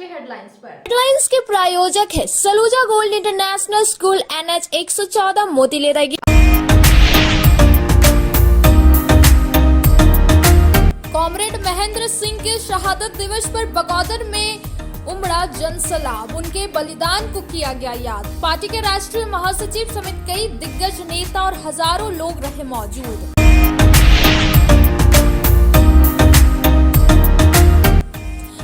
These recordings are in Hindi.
हेडलाइंस के प्रायोजक है Saluja gold international school NH 114 Motilera. Comrade Mahendra Singh के शहादत दिवस पर बगौदर में उमड़ा जनसलाब, उनके बलिदान को किया गया याद। पार्टी के राष्ट्रीय महासचिव समेत कई दिग्गज नेता और हजारों लोग रहे मौजूद।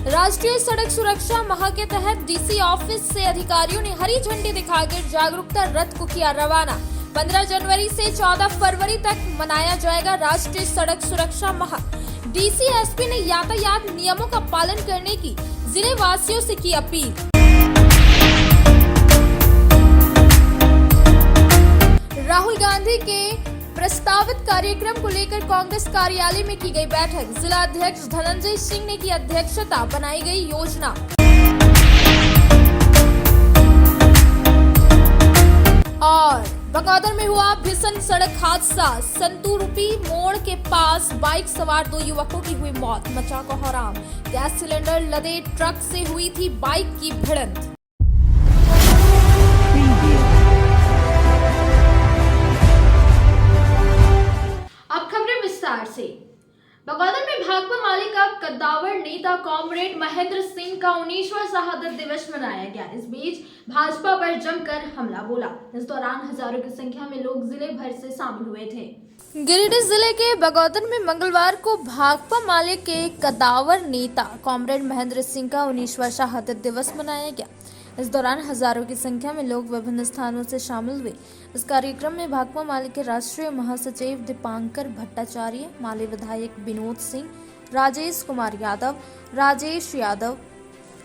राष्ट्रीय सड़क सुरक्षा माह के तहत DC ऑफिस से अधिकारियों ने हरी झंडी दिखाकर जागरूकता रथ को किया रवाना। 15 जनवरी से 14 फरवरी तक मनाया जाएगा राष्ट्रीय सड़क सुरक्षा माह। DC SP ने यातायात नियमों का पालन करने की जिले वासियों से की अपील। राहुल गांधी के प्रस्तावित कार्यक्रम को लेकर कांग्रेस कार्यालय में की गई बैठक। जिला अध्यक्ष धनंजय सिंह ने की अध्यक्षता, बनाई गई योजना। और बगौदर में हुआ भीषण सड़क हादसा, संतूरुपी मोड़ के पास बाइक सवार 2 युवकों की हुई मौत, मचा कोहराम। गैस सिलेंडर लदे ट्रक से हुई थी बाइक की भिड़ंत। बगौदर में भाकपा माले का कद्दावर नेता कॉमरेड महेंद्र सिंह का 19वां शहादत दिवस मनाया गया। इस बीच भाजपा पर जमकर हमला बोला। इस दौरान हजारों की संख्या में लोग जिले भर से शामिल हुए थे। गिरिडीह जिले के बगौदर में मंगलवार को भाकपा माले के कद्दावर नेता कॉमरेड महेंद्र सिंह का 19वां शहादत दिवस मनाया गया। इस दौरान हजारों की संख्या में लोग विभिन्न स्थानों से शामिल हुए। इस कार्यक्रम में भाकपा माले के राष्ट्रीय महासचिव दीपांकर भट्टाचार्य, माले विधायक विनोद सिंह, राजेश कुमार यादव, राजेश यादव,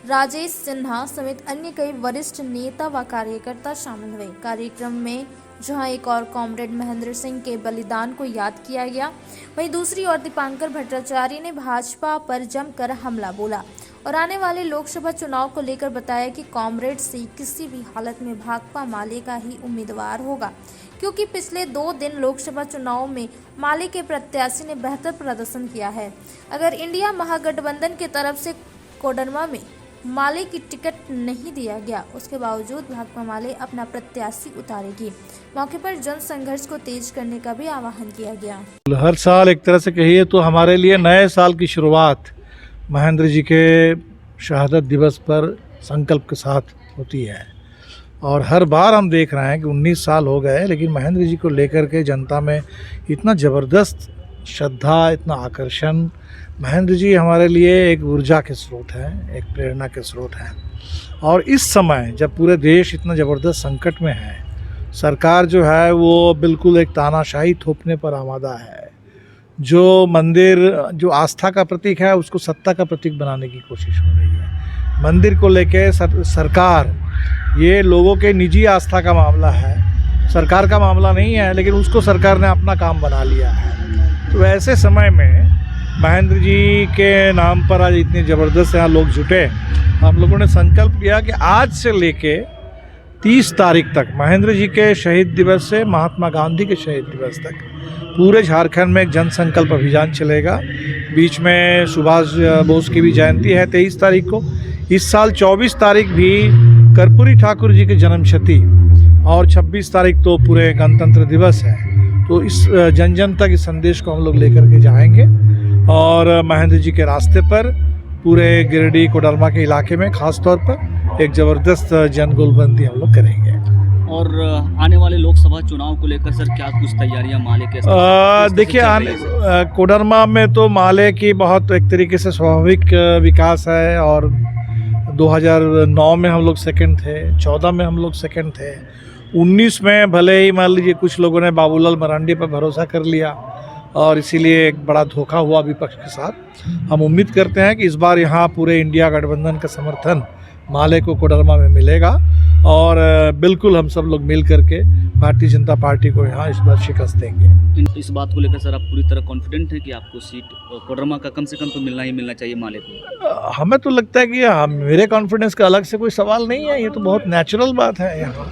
राजेश सिन्हा समेत अन्य कई वरिष्ठ नेता व कार्यकर्ता शामिल हुए। कार्यक्रम में जहां एक और कॉमरेड महेंद्र सिंह के बलिदान को याद किया गया, वहीं दूसरी ओर दीपांकर भट्टाचार्य ने भाजपा पर जमकर हमला बोला और आने वाले लोकसभा चुनाव को लेकर बताया कि कॉमरेड सिंह किसी भी हालत में भाकपा माले का ही उम्मीदवार होगा, क्योंकि पिछले 2 दिन लोकसभा चुनाव में माले के प्रत्याशी ने बेहतर प्रदर्शन किया है। अगर इंडिया महागठबंधन की तरफ से कोडरमा में माले की टिकट नहीं दिया गया, उसके बावजूद भाकपा माले अपना प्रत्याशी उतारेगी। मौके पर जन संघर्ष को तेज करने का भी आह्वान किया गया। हर साल एक तरह से कहिए तो हमारे लिए नए साल की शुरुआत महेंद्र जी के शहादत दिवस पर संकल्प के साथ होती है। और हर बार हम देख रहे हैं कि 19 साल हो गए, लेकिन महेंद्र जी को लेकर के जनता में इतना ज़बरदस्त श्रद्धा, इतना आकर्षण। महेंद्र जी हमारे लिए एक ऊर्जा के स्रोत हैं, एक प्रेरणा के स्रोत हैं। और इस समय जब पूरे देश इतना ज़बरदस्त संकट में है, सरकार जो है वो बिल्कुल एक तानाशाही थोपने पर आमादा है। जो मंदिर जो आस्था का प्रतीक है, उसको सत्ता का प्रतीक बनाने की कोशिश हो रही है। मंदिर को लेके सरकार, ये लोगों के निजी आस्था का मामला है, सरकार का मामला नहीं है, लेकिन उसको सरकार ने अपना काम बना लिया है। तो ऐसे समय में महेंद्र जी के नाम पर आज इतनी ज़बरदस्त यहाँ लोग जुटे। हम लोगों ने संकल्प किया कि आज से लेके 30 तारीख तक, महेंद्र जी के शहीद दिवस से महात्मा गांधी के शहीद दिवस तक पूरे झारखंड में एक जन संकल्प अभियान चलेगा। बीच में सुभाष बोस की भी जयंती है 23 तारीख को। इस साल 24 तारीख भी कर्पूरी ठाकुर जी की जन्मशती और 26 तारीख तो पूरे गणतंत्र दिवस है। तो इस जन जन तक इस संदेश को हम लोग लेकर के जाएंगे और महेंद्र जी के रास्ते पर पूरे गिरिडीह कोडरमा के इलाके में खास तौर पर एक ज़बरदस्त जनगोलबंदी हम लोग करेंगे। और आने वाले लोकसभा चुनाव को लेकर सर क्या कुछ तैयारियां माले के देखिए, कोडरमा में तो माले की बहुत एक तरीके से स्वाभाविक विकास है। और 2009 में हम लोग सेकंड थे, 14 में हम लोग सेकंड थे, 19 में भले ही मान लीजिए कुछ लोगों ने बाबूलाल मरांडी पर भरोसा कर लिया और इसीलिए एक बड़ा धोखा हुआ विपक्ष के साथ। हम उम्मीद करते हैं कि इस बार यहाँ पूरे इंडिया गठबंधन का समर्थन माले को कोडरमा में मिलेगा और बिल्कुल हम सब लोग मिल करके भारतीय जनता पार्टी को यहाँ इस बार शिकस्त देंगे। इस बात को लेकर सर आप पूरी तरह कॉन्फिडेंट हैं कि आपको सीट कोडरमा का कम से कम तो मिलना ही मिलना चाहिए माले को? हमें तो लगता है कि मेरे कॉन्फिडेंस का अलग से कोई सवाल नहीं है। ये तो बहुत नेचुरल बात है, यहाँ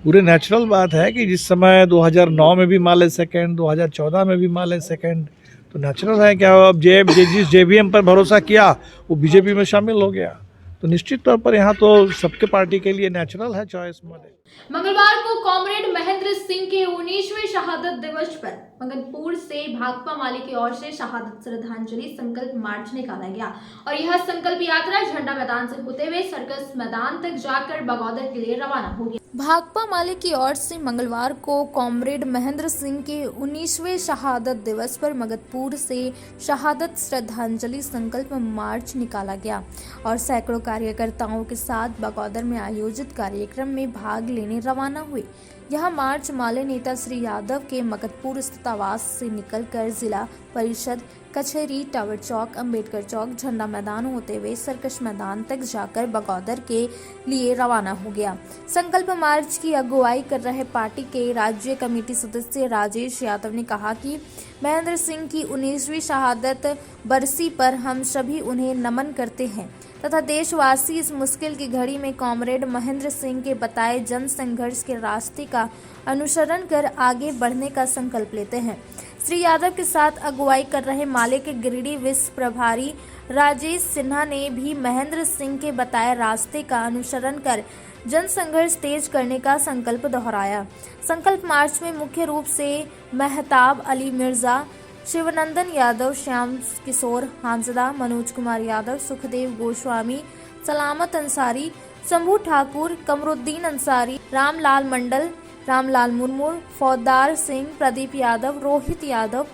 पूरे नेचुरल बात है कि जिस समय 2009 में भी माले सेकंड, 2014 में भी माले सेकंड, तो नेचुरल है क्या अब जिस JVM पर भरोसा किया वो बीजेपी में शामिल हो गया। तो निश्चित तौर पर यहाँ तो सबके पार्टी के लिए नेचुरल है चॉइस मोदी। मंगलवार को कॉमरेड महेंद्र सिंह के 19वें शहादत दिवस पर मगनपुर से भाकपा माले की ओर से शहादत श्रद्धांजलि संकल्प मार्च निकाला गया और यह संकल्प यात्रा झंडा मैदान से होते हुए सर्कस मैदान तक जाकर बगौदर के लिए रवाना हो गया। भाकपा माले की ओर से मंगलवार को कॉमरेड महेंद्र सिंह के 19वें शहादत दिवस पर मगनपुर से शहादत श्रद्धांजलि संकल्प मार्च निकाला गया और सैकड़ों कार्यकर्ताओं के साथ बगौदर में आयोजित कार्यक्रम में भाग लेने रवाना हुए। यह मार्च माले नेता श्री यादव के मगनपुर स्थित आवास से निकलकर जिला परिषद कचहरी, टावर चौक, अंबेडकर चौक, झंडा मैदान होते हुए सर्कस मैदान तक जाकर बगौदर के लिए रवाना हो गया। संकल्प मार्च की अगुवाई कर रहे पार्टी के राज्य कमेटी सदस्य राजेश यादव ने कहा कि महेंद्र सिंह की 19वीं शहादत बरसी पर हम सभी उन्हें नमन करते हैं तथा देशवासी इस मुश्किल की घड़ी में कॉमरेड महेंद्र सिंह के बताए जन संघर्ष के रास्ते का अनुसरण कर आगे बढ़ने का संकल्प लेते हैं। श्री यादव के साथ अगुवाई कर रहे माले के गिरिडीह विश्व प्रभारी राजेश सिन्हा ने भी महेंद्र सिंह के बताए रास्ते का अनुसरण कर जन संघर्ष तेज करने का संकल्प दोहराया। संकल्प मार्च में मुख्य रूप से महताब अली मिर्जा, शिवनंदन यादव, श्याम किशोर हांसदा, मनोज कुमार यादव, सुखदेव गोस्वामी, सलामत अंसारी, शंभू ठाकुर, कमरुद्दीन अंसारी, रामलाल मंडल, रामलाल मुर्मू, फौजदार सिंह, प्रदीप यादव, रोहित यादव,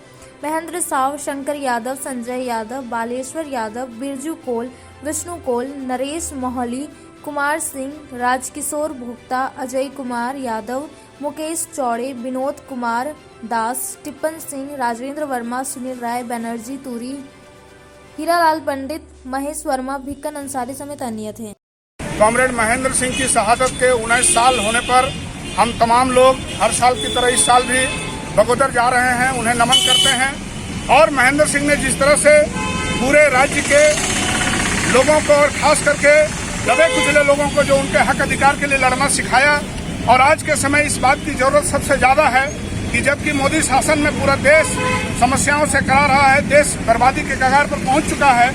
महेंद्र साव, शंकर यादव, संजय यादव, बालेश्वर यादव, बिरजू कोल, विष्णु कोल, नरेश मोहली, कुमार सिंह, राजकिशोर भोक्ता, अजय कुमार यादव, मुकेश चौड़े, विनोद कुमार दास, टिप्पन सिंह, राजेंद्र वर्मा, सुनील राय बनर्जी तूरी, हीरालाल पंडित, महेश वर्मा, भिक्कन अंसारी समेत अन्य थे। कॉमरेड महेंद्र सिंह की शहादत के 19 साल होने पर हम तमाम लोग हर साल की तरह इस साल भी बगौदर जा रहे हैं, उन्हें नमन करते हैं। और महेंद्र सिंह ने जिस तरह से पूरे राज्य के लोगों को और खास करके दबे कुचले लोगों को जो उनके हक अधिकार के लिए लड़ना सिखाया, और आज के समय इस बात की जरूरत सबसे ज्यादा है कि जबकि मोदी शासन में पूरा देश समस्याओं से करा रहा है, देश बर्बादी के कगार पर पहुंच चुका है,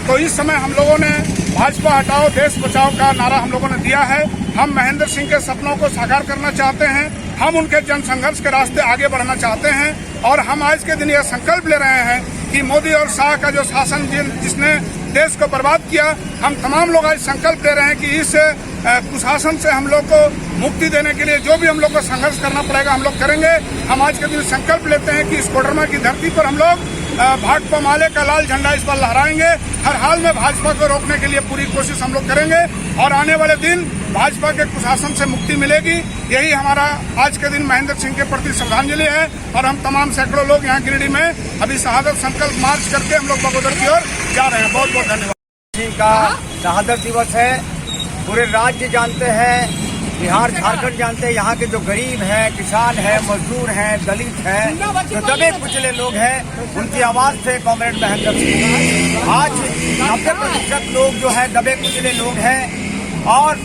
तो इस समय हम लोगों ने भाजपा हटाओ देश बचाओ का नारा हम लोगों ने दिया है। हम महेंद्र सिंह के सपनों को साकार करना चाहते हैं, हम उनके जन संघर्ष के रास्ते आगे बढ़ना चाहते हैं और हम आज के दिन यह संकल्प ले रहे हैं कि मोदी और शाह का जो शासन जिसने देश को बर्बाद किया, हम तमाम लोग आज संकल्प ले रहे हैं कि इस कुशासन से हम लोग को मुक्ति देने के लिए जो भी हम लोग को संघर्ष करना पड़ेगा हम लोग करेंगे। हम आज के दिन संकल्प लेते हैं कि इस कोडरमा की धरती पर हम लोग भाकपा माले का लाल झंडा इस पर लहराएंगे। हर हाल में भाजपा को रोकने के लिए पूरी कोशिश हम लोग करेंगे और आने वाले दिन भाजपा के कुशासन से मुक्ति मिलेगी। यही हमारा आज के दिन महेंद्र सिंह के प्रति श्रद्धांजलि है और हम तमाम सैकड़ों लोग यहाँ गिरिडीह में अभी शहादत संकल्प मार्च करके हम लोग बगौदर की ओर जा रहे हैं। बहुत बहुत धन्यवाद। सिंह का शहादत दिवस है, पूरे राज्य जानते हैं, बिहार झारखंड जानते हैं। यहाँ के जो गरीब हैं, किसान हैं, मजदूर हैं, दलित हैं, जो दबे कुचले लोग हैं, उनकी आवाज से कॉमरेड महेंद्र सिंह आज 90% लोग जो है दबे कुचले लोग हैं और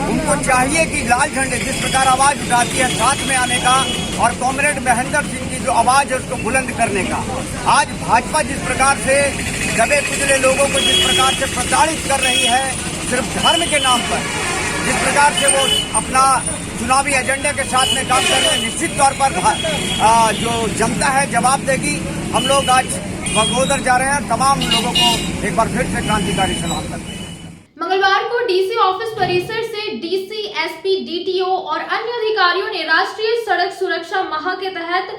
उनको चाहिए कि लाल झंडे जिस प्रकार आवाज उठाती है साथ में आने का और कॉमरेड महेंद्र सिंह की जो आवाज है उसको बुलंद करने का। आज भाजपा जिस प्रकार से दबे कुचले लोगों को जिस प्रकार से प्रताड़ित कर रही है सिर्फ धर्म के नाम पर, जिस प्रकार से वो अपना चुनावी एजेंडे के साथ में काम कर रहे हैं, निश्चित तौर पर जो जनता है जवाब देगी। हम लोग आज बगौदर जा रहे हैं, तमाम लोगों को एक बार फिर से क्रांतिकारी सलाम करते हैं। मंगलवार को डीसी ऑफिस परिसर से डीसी, एसपी, डीटीओ और अन्य अधिकारियों ने राष्ट्रीय सड़क सुरक्षा माह के तहत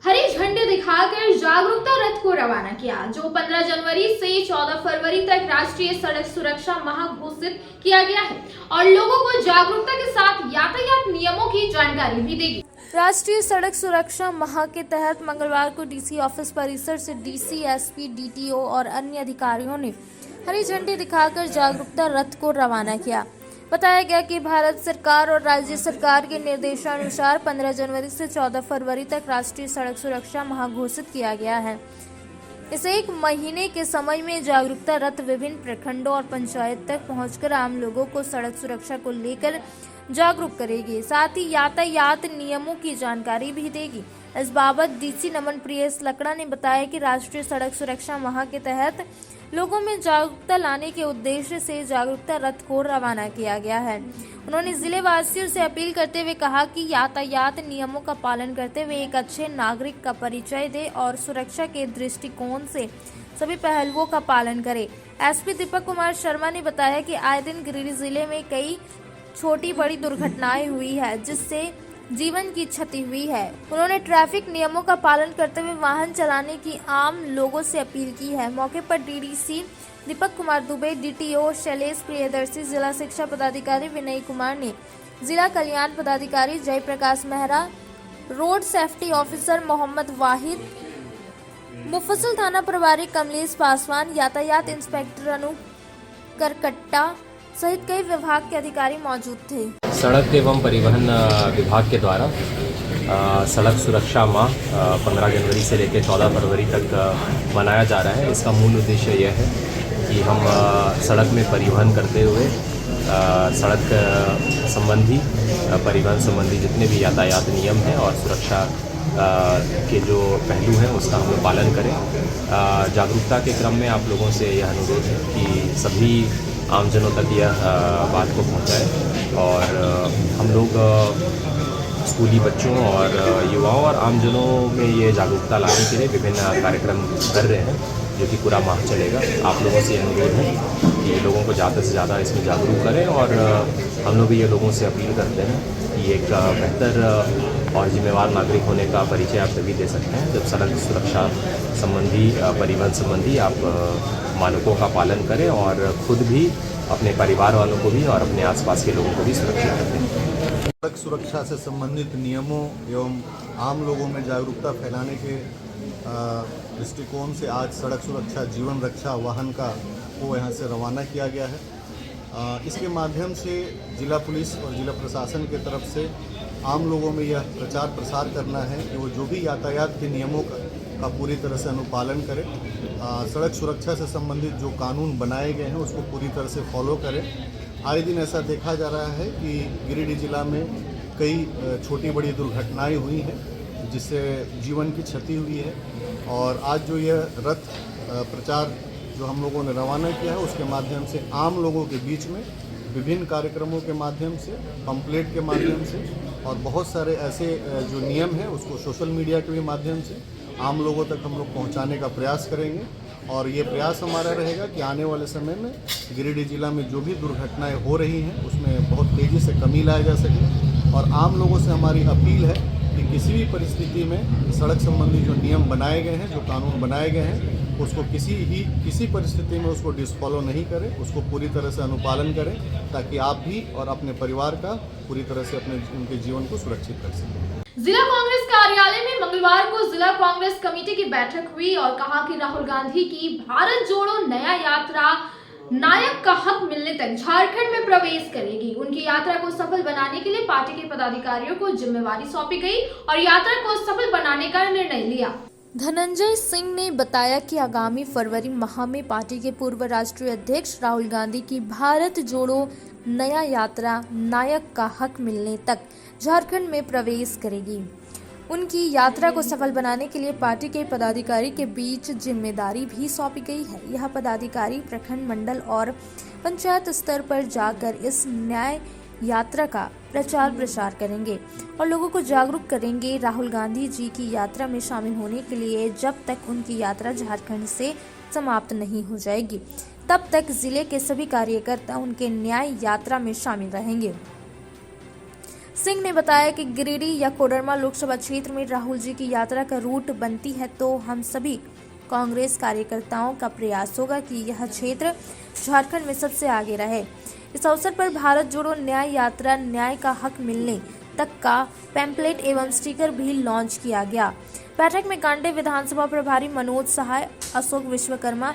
हरी झंडे दिखाकर जागरूकता रथ को रवाना किया, जो 15 जनवरी से 14 फरवरी तक राष्ट्रीय सड़क सुरक्षा माह घोषित किया गया है और लोगों को जागरूकता के साथ यातायात नियमों की जानकारी भी देगी। राष्ट्रीय सड़क सुरक्षा माह के तहत मंगलवार को डीसी ऑफिस परिसर से डीसी, एसपी, डीटीओ और अन्य अधिकारियों ने हरी झंडी दिखाकर जागरूकता रथ को रवाना किया। बताया गया कि भारत सरकार और राज्य सरकार के निर्देशानुसार 15 जनवरी से 14 फरवरी तक राष्ट्रीय सड़क सुरक्षा माह घोषित किया गया है। इस एक महीने के समय में जागरूकता रथ विभिन्न प्रखंडों और पंचायत तक पहुंचकर आम लोगों को सड़क सुरक्षा को लेकर जागरूक करेगी, साथ ही यातायात नियमों की जानकारी भी देगी। इस बाबत डीसी नमन प्रियस लकड़ा ने बताया कि राष्ट्रीय सड़क सुरक्षा माह के तहत लोगों में जागरूकता लाने के उद्देश्य से जागरूकता रथ को रवाना किया गया है। उन्होंने जिले वासियों से अपील करते हुए कहा कि यातायात नियमों का पालन करते हुए एक अच्छे नागरिक का परिचय दे और सुरक्षा के दृष्टिकोण से सभी पहलुओं का पालन करें। एसपी दीपक कुमार शर्मा ने बताया कि आए दिन गिरिडीह जिले में कई छोटी बड़ी दुर्घटनाएं हुई है जिससे जीवन की क्षति हुई है। उन्होंने ट्रैफिक नियमों का पालन करते हुए वाहन चलाने की आम लोगों से अपील की है। मौके पर डीडीसी दीपक कुमार दुबे, डीटीओ शैलेश प्रियदर्शी, जिला शिक्षा पदाधिकारी विनय कुमार ने, जिला कल्याण पदाधिकारी Jaiprakash Mehra, road safety officer Mohammad Wahid, मुफस्सिल थाना प्रभारी कमलेश पासवान, यातायात इंस्पेक्टर अनूप करकट्टा सहित कई विभाग के अधिकारी मौजूद थे। सड़क एवं परिवहन विभाग के द्वारा सड़क सुरक्षा माह 15 जनवरी से लेकर 14 फरवरी तक मनाया जा रहा है। इसका मूल उद्देश्य यह है कि हम सड़क में परिवहन करते हुए सड़क संबंधी परिवहन संबंधी जितने भी यातायात नियम हैं और सुरक्षा के जो पहलू हैं उसका हम लोग पालन करें। जागरूकता के क्रम में आप लोगों से यह अनुरोध है कि सभी आमजनों तक यह बात को पहुंचाएं और हम लोग स्कूली बच्चों और युवाओं और आमजनों में ये जागरूकता लाने के लिए विभिन्न कार्यक्रम कर रहे हैं जो कि पूरा माह चलेगा। आप लोगों से अनुरोध है कि लोगों को ज़्यादा से ज़्यादा इसमें जागरूक करें और हम लोग भी ये लोगों से अपील करते हैं कि एक बेहतर और जिम्मेवार नागरिक होने का परिचय आप तभी दे सकते हैं जब सड़क सुरक्षा संबंधी परिवहन संबंधी आप मानकों का पालन करें और खुद भी अपने परिवार वालों को भी और अपने आसपास के लोगों को भी सुरक्षित रखें। सड़क सुरक्षा से संबंधित नियमों एवं आम लोगों में जागरूकता फैलाने के दृष्टिकोण से आज सड़क सुरक्षा जीवन रक्षा वाहन का को यहाँ से रवाना किया गया है। इसके माध्यम से जिला पुलिस और जिला प्रशासन के तरफ से आम लोगों में यह प्रचार प्रसार करना है कि वो जो भी यातायात के नियमों का पूरी तरह से अनुपालन करें। सड़क सुरक्षा से संबंधित जो कानून बनाए गए हैं उसको पूरी तरह से फॉलो करें। आए दिन ऐसा देखा जा रहा है कि गिरिडीह जिला में कई छोटी बड़ी दुर्घटनाएं हुई हैं जिससे जीवन की क्षति हुई है और आज जो यह रथ प्रचार जो हम लोगों ने रवाना किया है उसके माध्यम से आम लोगों के बीच में विभिन्न कार्यक्रमों के माध्यम से, पंपलेट के माध्यम से और बहुत सारे ऐसे जो नियम हैं उसको सोशल मीडिया के भी माध्यम से आम लोगों तक हम लोग पहुंचाने का प्रयास करेंगे। और ये प्रयास हमारा रहेगा कि आने वाले समय में गिरिडीह जिला में जो भी दुर्घटनाएं हो रही हैं उसमें बहुत तेज़ी से कमी लाया जा सके। और आम लोगों से हमारी अपील है कि किसी भी परिस्थिति में सड़क संबंधी जो नियम बनाए गए हैं, जो कानून बनाए गए हैं, उसको किसी परिस्थिति में उसको डिसफॉलो नहीं करें, उसको पूरी तरह से अनुपालन करें ताकि आप भी और अपने परिवार का पूरी तरह से उनके जीवन को सुरक्षित कर सकें। जिला कांग्रेस कार्यालय में मंगलवार को जिला कांग्रेस कमेटी की बैठक हुई और कहा कि राहुल गांधी की भारत जोड़ो नया यात्रा नायक का हक मिलने तक झारखंड में प्रवेश करेगी। उनकी यात्रा को सफल बनाने के लिए पार्टी के पदाधिकारियों को जिम्मेवारी सौंपी गई और यात्रा को सफल बनाने का निर्णय लिया। धनंजय सिंह ने बताया कि आगामी फरवरी माह में पार्टी के पूर्व राष्ट्रीय अध्यक्ष राहुल गांधी की भारत जोड़ो नया यात्रा नायक का हक मिलने तक झारखंड में प्रवेश करेगी। उनकी यात्रा को सफल बनाने के लिए पार्टी के पदाधिकारी के बीच जिम्मेदारी भी सौंपी गई है। यह पदाधिकारी प्रखंड, मंडल और पंचायत स्तर पर जाकर इस न्याय यात्रा का प्रचार प्रसार करेंगे और लोगों को जागरूक करेंगे। राहुल गांधी जी की यात्रा में शामिल होने के लिए जब तक उनकी यात्रा झारखंड से समाप्त नहीं हो जाएगी तब तक जिले के सभी कार्यकर्ता उनके न्याय यात्रा में शामिल रहेंगे। सिंह ने बताया कि गिरिडीह या कोडरमा लोकसभा क्षेत्र में राहुल जी की यात्रा का रूट बनती है तो हम सभी कांग्रेस कार्यकर्ताओं का प्रयास होगा कि यह क्षेत्र झारखंड में सबसे आगे रहे। इस अवसर पर भारत जोड़ो न्याय यात्रा न्याय का हक मिलने तक का पैम्पलेट एवं स्टिकर भी लॉन्च किया गया। बैठक में कांडे विधानसभा प्रभारी मनोज सहाय, अशोक विश्वकर्मा,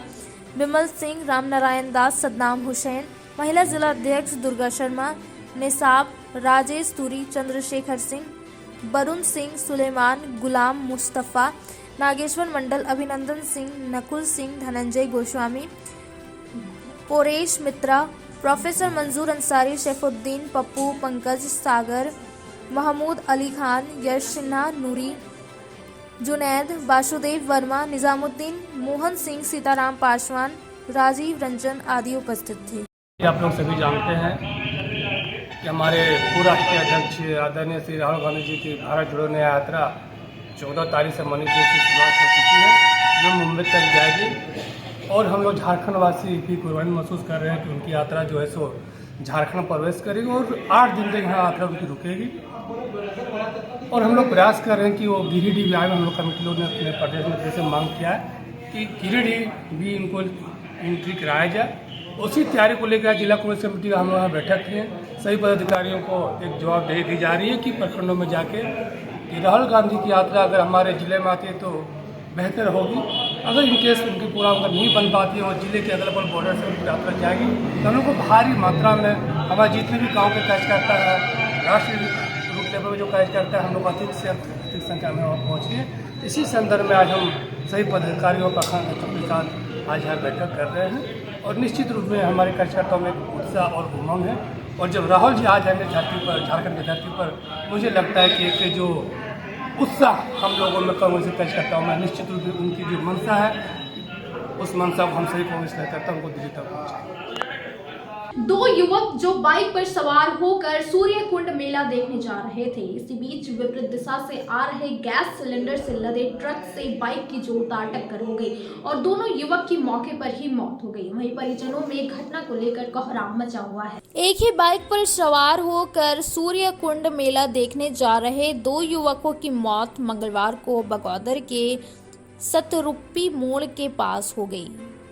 विमल सिंह, रामनारायण दास, सद्दाम हुसैन, महिला जिला अध्यक्ष दुर्गा शर्मा, निसाब, राजेश तुरी, चंद्रशेखर सिंह, वरुण सिंह, सुलेमान, गुलाम मुस्तफ़ा, नागेश्वर मंडल, अभिनंदन सिंह, नकुल सिंह, धनंजय गोस्वामी, पोरेश मित्रा, प्रोफेसर मंजूर अंसारी, शेफुद्दीन, पप्पू, पंकज, सागर, महमूद अली खान, यश सिन्हा, नूरी, जुनैद, वासुदेव वर्मा, निजामुद्दीन, मोहन सिंह, सीताराम पासवान, राजीव रंजन आदि उपस्थित थे। आप लोग सभी जानते हैं कि हमारे पूर्व राष्ट्रीय अध्यक्ष आदरणीय श्री राहुल गांधी जी की भारत जोड़ो न्याय यात्रा 14 तारीख से मणिपुर से शुरुआत हो चुकी है, जो मुंबई तक जाएगी। और हम लोग झारखंड वासी भी कुर्बानी महसूस कर रहे हैं कि उनकी यात्रा जो है सो झारखंड प्रवेश करेगी और 8 दिन तक यहाँ यात्रा उनकी रुकेगी। और हम लोग प्रयास कर रहे हैं कि वो गिरिडीह भी आए। हम लोग कमेटी लोग ने अपने प्रदेश में से मांग किया है कि गिरिडीह भी इनको एंट्री कराया जाए। उसी तैयारी को लेकर जिला कांग्रेस कमेटी का हम लोग यहाँ बैठक किए। सभी पदाधिकारियों को एक जवाबदेही दी जा रही है कि प्रखंडों में जाके कि राहुल गांधी की यात्रा अगर हमारे जिले में आती है तो बेहतर होगी। अगर इनकेस उनकी पूरा अगर नहीं बन पाती है और जिले के अगल बगल बॉर्डर से उनकी यात्रा जाएगी तो हम लोग को भारी मात्रा में हमारे जितने भी गाँव के कार्यकर्ता है, राष्ट्रीय रूप लेवल में जो कार्यकर्ता है, हम लोग अधिक से अधिक संख्या में वहाँ पहुँचिए। इसी संदर्भ में आज हम सभी पदाधिकारियों प्रखंड के साथ आज यहाँ बैठक कर रहे हैं और निश्चित रूप में हमारे कार्यकर्ताओं में उत्साह और उमंग है। और जब राहुल जी आज आएंगे झारखंड की धरती पर, मुझे लगता है कि एक जो उत्साह हम लोगों में कांग्रेस कार्यकर्ताओं में निश्चित रूप से उनकी जो मंशा है, उस मंशा को हम सभी कांग्रेस कार्यकर्ताओं को दिल्ली तक पहुँचाएंगे। 2 युवक जो बाइक पर सवार होकर सूर्यकुंड मेला देखने जा रहे थे, इसी बीच विपरीत दिशा से आ रहे गैस सिलेंडर से लदे ट्रक से बाइक की जोरदार टक्कर हो गई और दोनों युवक की मौके पर ही मौत हो गई। वहीं परिजनों में घटना को लेकर कोहराम मचा हुआ है। एक ही बाइक पर सवार होकर सूर्यकुंड मेला देखने जा रहे 2 युवकों की मौत मंगलवार को बगौदर के सतरुप्पी मोड़ के पास हो गई।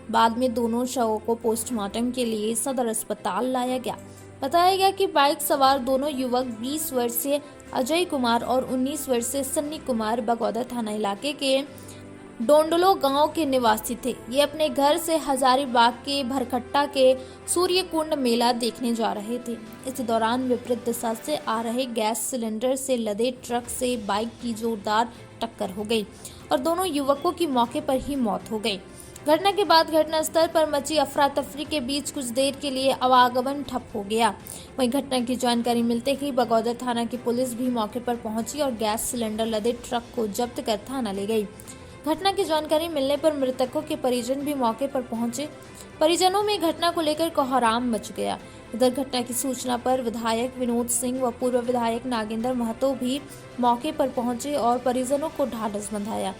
बाद में दोनों शवों को पोस्टमार्टम के लिए सदर अस्पताल लाया गया। बताया गया कि बाइक सवार दोनों युवक 20 वर्षीय अजय कुमार और 19 वर्षीय सन्नी कुमार बगौदर थाना इलाके के डोंडलो गांव के निवासी थे। ये अपने घर से हजारीबाग के भरकट्टा के सूर्यकुंड मेला देखने जा रहे थे। इसी दौरान विपरीत दिशा से आ रहे गैस सिलेंडर से लदे ट्रक से बाइक की जोरदार टक्कर हो गई और दोनों युवकों की मौके पर ही मौत हो गई। घटना के बाद घटनास्थल पर मची अफरा तफरी के बीच कुछ देर के लिए आवागमन ठप हो गया। वहीं घटना की जानकारी मिलते ही बगौदर थाना की पुलिस भी मौके पर पहुंची और गैस सिलेंडर लदे ट्रक को जब्त कर थाना ले गई। घटना की जानकारी मिलने पर मृतकों के परिजन भी मौके पर पहुंचे। परिजनों में घटना को लेकर कोहराम मच गया। इधर घटना की सूचना पर विधायक विनोद सिंह व पूर्व विधायक नागेंद्र महतो भी मौके पर पहुंचे और परिजनों को ढांढस बंधाया।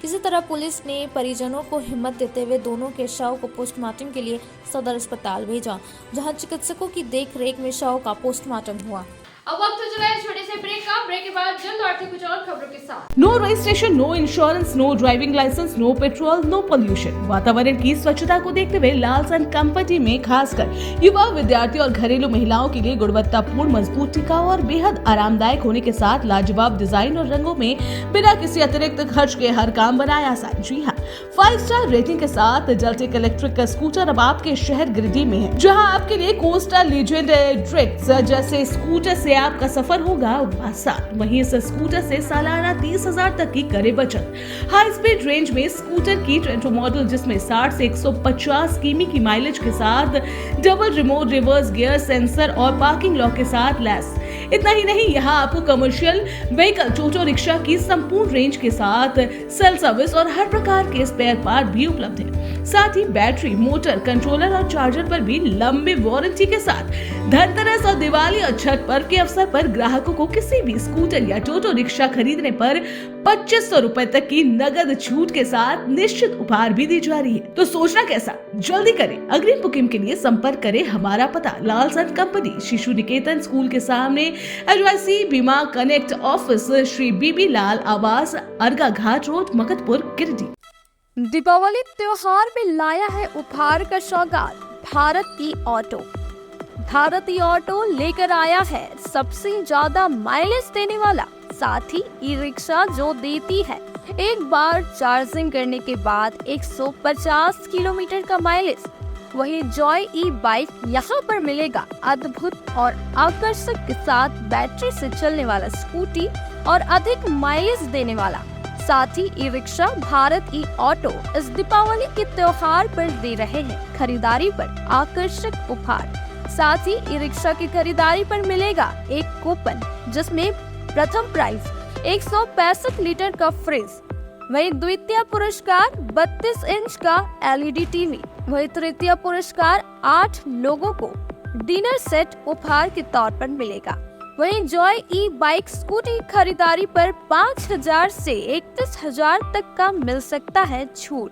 इसी तरह पुलिस ने परिजनों को हिम्मत देते हुए दोनों के शव को पोस्टमार्टम के लिए सदर अस्पताल भेजा, जहां चिकित्सकों की देखरेख में शव का पोस्टमार्टम हुआ। अब वक्त हो चला है छोटे से ब्रेक का। ब्रेक के बाद जल्द लौटते कुछ और खबरों के साथ। No registration, no insurance, no driving licence, no petrol, no pollution. वातावरण की स्वच्छता को देखते हुए लालसन कंपनी में खासकर युवा, विद्यार्थी और घरेलू महिलाओं के लिए गुणवत्तापूर्ण, मजबूत, टिकाऊ और बेहद आरामदायक होने के साथ लाजवाब डिजाइन और रंगों में बिना किसी अतिरिक्त खर्च के हर काम बनाया आसान। जी हाँ, 5 स्टार रेटिंग के साथ जलटेक इलेक्ट्रिक का स्कूटर अब आपके शहर गिरिडीह में है, जहाँ आपके लिए कोस्टा लीजेंड ट्रिक्स जैसे स्कूटर से आपका सफर होगा आसान। वहीं इस स्कूटर से सालाना 30,000 तक की करे बचत। हाई स्पीड रेंज में स्कूटर की ट्रेंटो मॉडल, जिसमें 60 से 150 किमी की माइलेज के साथ double remote reverse gear sensor और पार्किंग लॉक के साथ लैस। इतना ही नहीं, यहाँ आपको कमर्शियल व्हीकल, टोटो रिक्शा की संपूर्ण रेंज के साथ सेल सर्विस और हर प्रकार के स्पेयर पार्ट भी उपलब्ध है। साथ ही बैटरी, मोटर, कंट्रोलर और चार्जर पर भी लंबी वारंटी के साथ धनतेरस और दिवाली और छठ पर्व के अवसर पर ग्राहकों को किसी भी स्कूटर या टोटो रिक्शा खरीदने पर 2500 रुपए तक की नगद छूट के साथ निश्चित उपहार भी दी जा रही है। तो सोचना कैसा, जल्दी करें। अग्रिम बुकिंग के लिए संपर्क करें। हमारा पता लालसन कंपनी, शिशु निकेतन स्कूल के सामने, एडवाइसी बीमा कनेक्ट ऑफिस, श्री बीबी लाल आवास, अर्गा घाट रोड, मकतपुर, गिरिडीह। दीपावली त्योहार में लाया है उपहार का सौगात भारत की ऑटो। भारतीय ऑटो लेकर आया है सबसे ज्यादा माइलेज देने वाला, साथ ही ई रिक्शा जो देती है एक बार चार्जिंग करने के बाद 150 किलोमीटर का माइलेज। वही जॉय ई बाइक यहाँ पर मिलेगा अद्भुत और आकर्षक के साथ बैटरी से चलने वाला स्कूटी और अधिक माइलेज देने वाला। साथ ही ई रिक्शा भारत ई ऑटो इस दीपावली के त्योहार पर दे रहे हैं खरीदारी पर आकर्षक उपहार। साथ ही ई रिक्शा की खरीदारी पर मिलेगा एक कूपन, जिसमें प्रथम प्राइज 165 लीटर का फ्रिज, वहीं द्वितीय पुरस्कार 32 इंच का LED टीवी, वही तृतीय पुरस्कार 8 लोगों को डिनर सेट उपहार के तौर पर मिलेगा। वहीं जॉय ई बाइक स्कूटी खरीदारी पर 5,000 से 31,000 तक का मिल सकता है छूट।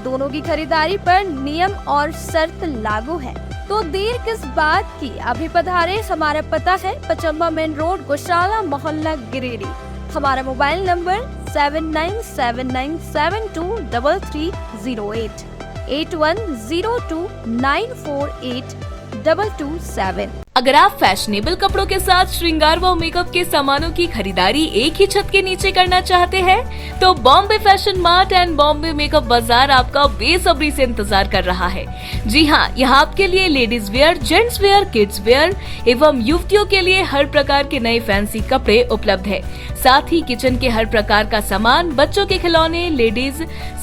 दोनों की खरीदारी पर नियम और शर्त लागू है, तो देर किस बात की, अभी पधारे। हमारा पता है पचम्बा मेन रोड, गौशाला मोहल्ला, गिरिडीह। हमारा मोबाइल नंबर 7979723308 8102948227। अगर आप फैशनेबल कपड़ों के साथ श्रृंगार व मेकअप के सामानों की खरीदारी एक ही छत के नीचे करना चाहते हैं, तो Bombay fashion mart and Bombay makeup बाजार आपका बेसब्री से इंतजार कर रहा है। जी हाँ, यहाँ आपके लिए ladies wear, gents wear, kids where एवं युवतियों के लिए हर प्रकार के नए फैंसी कपड़े उपलब्ध है। साथ ही किचन के हर प्रकार का सामान, बच्चों के खिलौने, ladies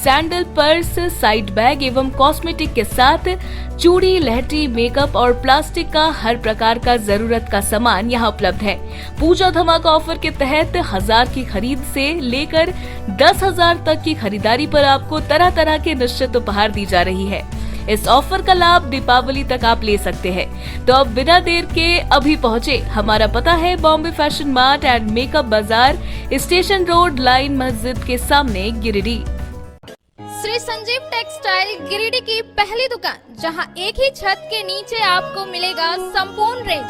sandal, purse, side bag एवं कॉस्मेटिक के साथ चूड़ी, लहठी, मेकअप और प्लास्टिक का हर प्रकार का जरूरत का सामान यहाँ उपलब्ध है। पूजा धमाका ऑफर के तहत 1000 की खरीद से लेकर 10,000 तक की खरीदारी पर आपको तरह तरह के निश्चित उपहार दी जा रही है। इस ऑफर का लाभ दीपावली तक आप ले सकते हैं। तो अब बिना देर के अभी पहुँचे। हमारा पता है Bombay fashion mart and makeup बाजार, स्टेशन रोड, लाइन मस्जिद के सामने, गिरिडीह। श्री संजीव टेक्सटाइल गिरिडीह की पहली दुकान, जहां एक ही छत के नीचे आपको मिलेगा संपूर्ण रेंज।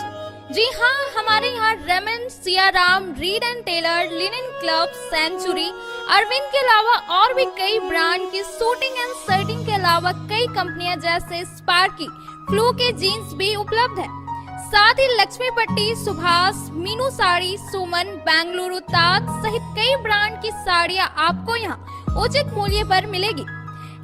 जी हाँ, हमारे यहाँ Raymond, Siyaram, Reid and Taylor, Linen Club, Century, Arvind के अलावा और भी कई ब्रांड की सूटिंग एंड शर्टिंग के अलावा कई कंपनियां जैसे स्पार्की, फ्लू के जीन्स भी उपलब्ध है। साथ ही लक्ष्मी पट्टी, सुभाष, मीनू साड़ी, सुमन, बेंगलुरु ताज सहित कई ब्रांड की साड़ियां आपको यहाँ उचित मूल्य पर मिलेगी।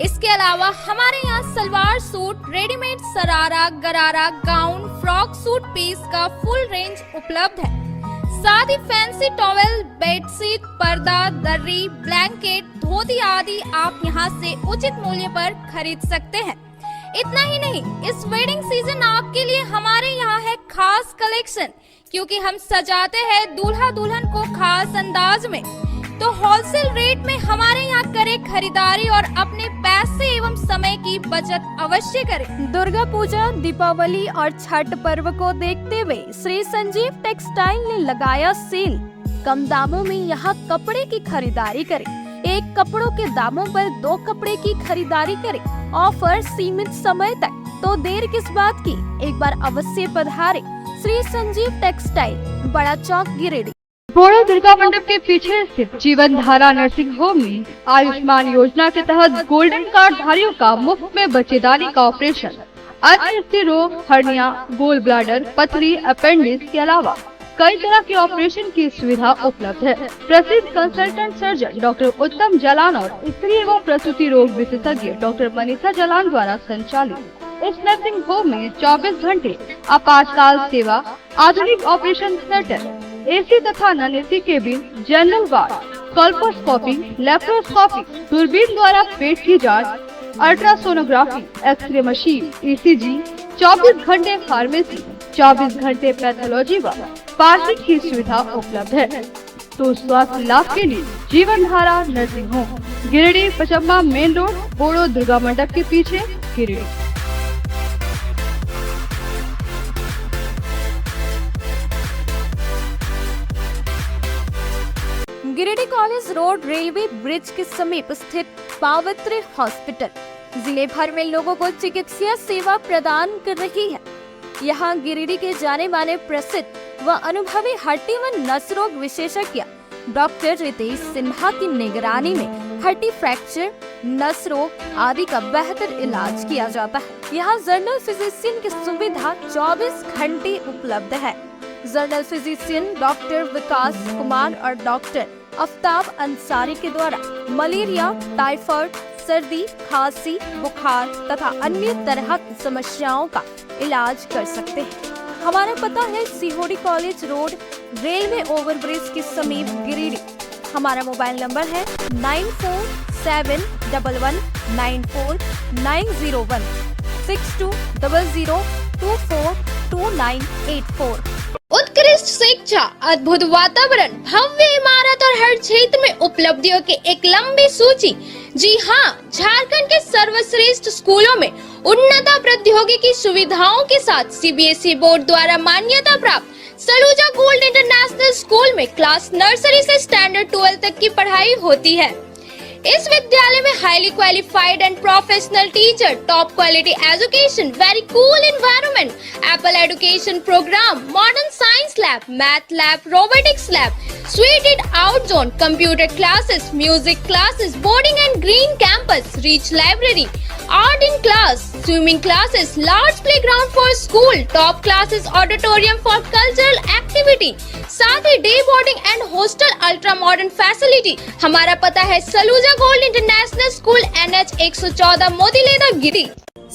इसके अलावा हमारे यहाँ सलवार सूट, रेडीमेड सरारा, गरारा, गाउन, फ्रॉक सूट पीस का फुल रेंज उपलब्ध है। साथ ही फैंसी टॉवेल, बेडशीट, पर्दा, दर्री, ब्लैंकेट, धोती आदि आप यहाँ से उचित मूल्य पर खरीद सकते हैं। इतना ही नहीं, इस वेडिंग सीजन आपके लिए हमारे यहाँ है खास कलेक्शन, क्योंकि हम सजाते हैं दूल्हा दुल्हन को खास अंदाज में। तो होलसेल रेट में हमारे यहाँ करें खरीदारी और अपने पैसे एवं समय की बचत अवश्य करें। दुर्गा पूजा, दीपावली और छठ पर्व को देखते हुए श्री संजीव टेक्सटाइल ने लगाया सेल। कम दामों में यहाँ कपड़े की खरीदारी करें। एक कपड़ों के दामों पर 2 कपड़े की खरीदारी करें। ऑफर सीमित समय तक, तो देर किस बात की, एक बार अवश्य पधारें। श्री संजीव टेक्सटाइल, बड़ा चौक, गिरिडीह। बोड़ो दुर्गा मंडप के पीछे स्थित जीवन धारा नर्सिंग होम में आयुष्मान योजना के तहत गोल्डन कार्ड धारियों का मुफ्त में बच्चेदानी का ऑपरेशन, अन्य स्त्री रोग, हर्निया, गोल ब्लैडर, पथरी, अपेंडिक्स के अलावा कई तरह के ऑपरेशन की सुविधा उपलब्ध है। प्रसिद्ध कंसल्टेंट सर्जन डॉक्टर उत्तम जलान और स्त्री एवं प्रसूति रोग विशेषज्ञ डॉक्टर मनीषा जलान द्वारा संचालित इस नर्सिंग होम में 24 घंटे आपातकाल सेवा, आधुनिक ऑपरेशन थिएटर, एसी तथा non AC cabin, general ward, colposcopy, laparoscopy, दूरबीन द्वारा पेट की जांच, अल्ट्रासोनोग्राफी, एक्सरे मशीन, ईसीजी, 24 घंटे फार्मेसी, 24 घंटे पैथोलॉजी व पार्किंग की सुविधा उपलब्ध है। तो स्वास्थ्य लाभ के लिए Jeevan Dhara nursing home, Giridih, Pachamba main road, बोड़ो दुर्गा मंडप के पीछे, Giridih. Giridih college road, railway bridge के समीप स्थित पावित्री हॉस्पिटल जिले भर में लोगों को चिकित्सा सेवा प्रदान कर रही है। यहाँ गिरिडीह के जाने माने प्रसिद्ध व अनुभवी हड्डी व नस रोग विशेषज्ञ डॉक्टर रितेश सिन्हा की निगरानी में हड्डी फ्रैक्चर, नस रोग आदि का बेहतर इलाज किया जाता है। यहाँ जनरल फिजिशियन की सुविधा 24 घंटे उपलब्ध है। जनरल फिजिशियन डॉक्टर विकास कुमार और डॉक्टर आफ्ताब अंसारी के द्वारा मलेरिया, टाइफाइड, सर्दी, खांसी, बुखार तथा अन्य तरह की समस्याओं का इलाज कर सकते हैं। हमारा पता है सीहोडी कॉलेज रोड, रेलवे ओवरब्रिज के समीप, गिरिडीह। हमारा मोबाइल नंबर है 9471194901 6200242984। उत्कृष्ट शिक्षा, अद्भुत वातावरण, भव्य इमारत और हर क्षेत्र में उपलब्धियों की एक लंबी सूची। जी हाँ, झारखंड के सर्वश्रेष्ठ स्कूलों में उन्नत प्रौद्योगिकी सुविधाओं के साथ सीबीएसई बोर्ड द्वारा मान्यता प्राप्त सलूजा गोल्ड इंटरनेशनल स्कूल में क्लास नर्सरी से स्टैंडर्ड 12 तक की पढ़ाई होती है। इस विद्यालय में highly qualified and professional teacher, top quality education, very cool environment, Apple education programme, modern science lab, math lab, robotics lab, suited out zone, computer classes, music classes, boarding and green campus, rich library, art in class, swimming classes, large playground for school, top classes, auditorium for cultural activity, साथ ही day boarding and hostel ultra modern facility. हमारा पता है Saluja gold international school, NH 114, Motileda, Giri.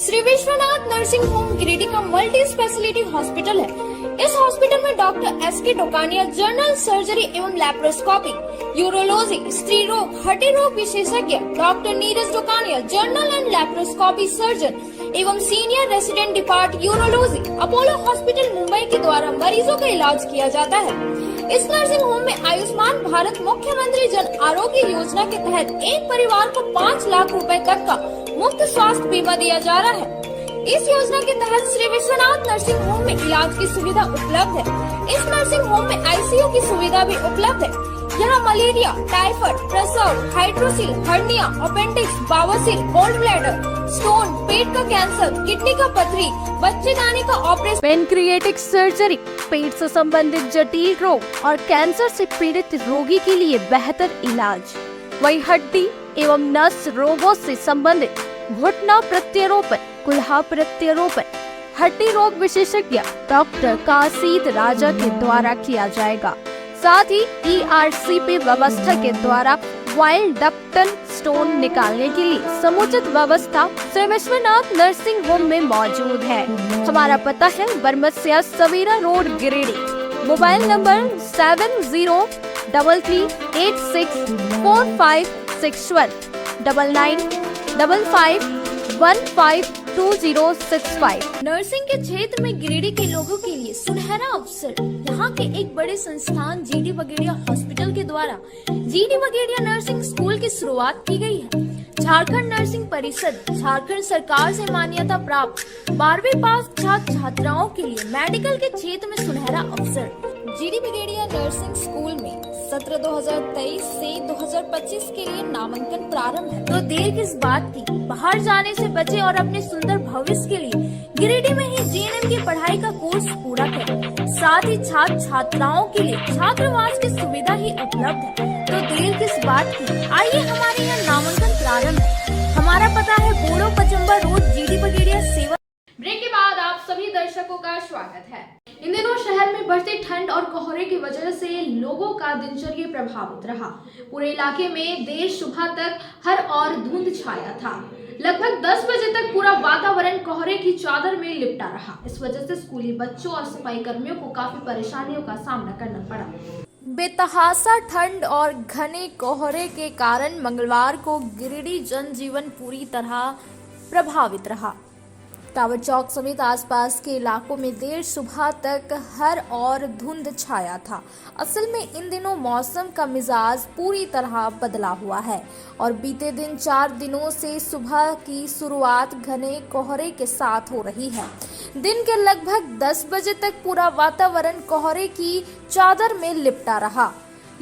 Shri Vishwanath nursing home Giridih का मल्टी स्पेशलिटी हॉस्पिटल है। इस हॉस्पिटल में doctor SK Tokania general surgery एवं लैप्रोस्कोपी, यूरोलॉजी, स्त्री रोग, हड्डी रोग विशेषज्ञ, doctor Neeraj Tokania general and laparoscopy surgeon एवं senior resident depart urology, Apollo hospital Mumbai के द्वारा मरीजों का इलाज किया जाता है। इस नर्सिंग होम में आयुष्मान भारत मुख्यमंत्री जन आरोग्य योजना के तहत एक परिवार को 5 लाख रुपए तक का मुफ्त स्वास्थ्य बीमा दिया जा रहा है। इस योजना के तहत श्री विश्वनाथ नर्सिंग होम में इलाज की सुविधा उपलब्ध है। इस नर्सिंग होम में ICU की सुविधा भी उपलब्ध है। यहाँ मलेरिया, टाइफाइड, प्रसव, हाइड्रोसिल, हर्निया, अपेंडिक्स, बावसीर, गोल्ड ब्लैडर, स्टोन, पेट का कैंसर, किडनी का पथरी, बच्चेदानी का ऑपरेशन, पेनक्रिएटिक सर्जरी, पेट से संबंधित जटिल रोग और कैंसर से पीड़ित रोगी के लिए बेहतर इलाज। वही हड्डी एवं नस रोगों से संबंधित घुटना प्रत्यारोपण, कुल्हा प्रत्यारोपण, हड्डी रोग विशेषज्ञ डॉक्टर काशीद राजा के द्वारा किया जाएगा। साथ ही ERCP व्यवस्था के द्वारा वाइल्ड डक्टन स्टोन निकालने के लिए समुचित व्यवस्था श्री विश्वनाथ नर्सिंग होम में मौजूद है। हमारा पता है Baramsia Savera road, Giridih. Mobile number 7033864561 9955152065। Nursing के क्षेत्र में गिरिडीह के लोगों के लिए सुनहरा अवसर। यहाँ के एक बड़े संस्थान GD बगेड़िया हॉस्पिटल के द्वारा GD बगेड़िया नर्सिंग स्कूल की शुरुआत की गई है। झारखंड नर्सिंग परिषद झारखंड सरकार से मान्यता प्राप्त 12वीं पास छात्र छात्राओं के लिए मेडिकल के क्षेत्र में सुनहरा अवसर। GD बगेड़िया नर्सिंग स्कूल में सत्र 2023 से 2025 के लिए नामांकन प्रारंभ है। तो देर किस बात की, बाहर जाने से बचे और अपने सुंदर भविष्य के लिए गिरिडीह में ही GNM की पढ़ाई का कोर्स पूरा करें। साथ ही छात्र छात्राओं के लिए छात्रावास की सुविधा ही उपलब्ध है। तो देर किस बात की, आइए हमारे यहाँ नामांकन प्रारंभ है। हमारा पता है बोड़ो पचम्बा रोड, GD बगेड़िया सेवा। ब्रेक के बाद आप सभी दर्शकों का स्वागत है। इन दिनों शहर में बढ़ती ठंड और कोहरे की वजह से लोगों का दिनचर्या प्रभावित रहा। पूरे इलाके में देर सुबह तक हर ओर धुंध छाया था। लगभग 10 बजे तक पूरा वातावरण कोहरे की चादर में लिपटा रहा। इस वजह से स्कूली बच्चों और सफाई कर्मियों को काफी परेशानियों का सामना करना पड़ा। बेतहासा ठंड और घने कोहरे के कारण मंगलवार को गिरिडीह जनजीवन पूरी तरह प्रभावित रहा। टावर चौक समेत आसपास के इलाकों में देर सुबह तक हर ओर धुंध छाया था। असल में इन दिनों मौसम का मिजाज पूरी तरह बदला हुआ है और बीते दिन 4 दिनों से सुबह की शुरुआत घने कोहरे के साथ हो रही है। दिन के लगभग 10 बजे तक पूरा वातावरण कोहरे की चादर में लिपटा रहा।